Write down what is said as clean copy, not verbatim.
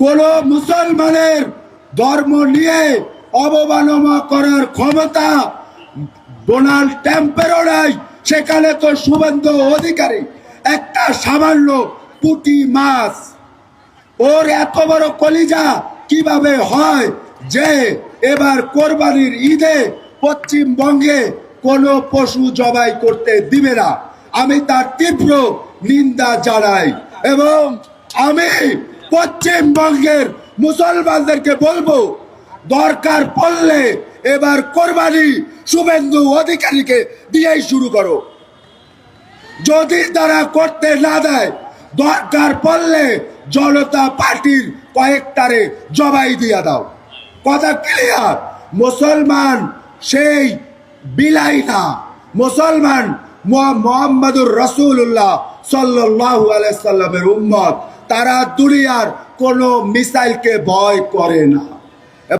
কোন মুসলমানের ধর্ম নিয়ে অবমাননা করার ক্ষমতা ডোনাল্ড ট্রাম্পেরও নাই। সেখানে তো শুভেন্দু অধিকারী একটা সামান্য পুঁটি মাছ, ওর এত বড় কলিজা কিভাবে হয় যে এবার কোরবানির ঈদে পশ্চিমবঙ্গে কোনো পশু জবাই করতে দিবে না। আমি তার তীব্র নিন্দা জানাই এবং আমি পশ্চিমবঙ্গের মুসলমানদেরকে বলবো, দরকার পড়লে এবার কোরবানি শুভেন্দু অধিকারীকে দিয়েই শুরু করো। যদি তারা করতে না দেয়, দরকার পড়লে জনতা পার্টির কয়েকটারে জবাই দিয়া দাও। কথা ক্লিয়ার? মুসলমান সেই বিলাই না, মুসলমান মুহাম্মাদুর রাসূলুল্লাহ সাল্লাল্লাহু আলাইহি সাল্লামের উম্মত। তারা দুনিয়ার কোনো মিসাইলকে ভয় করে না।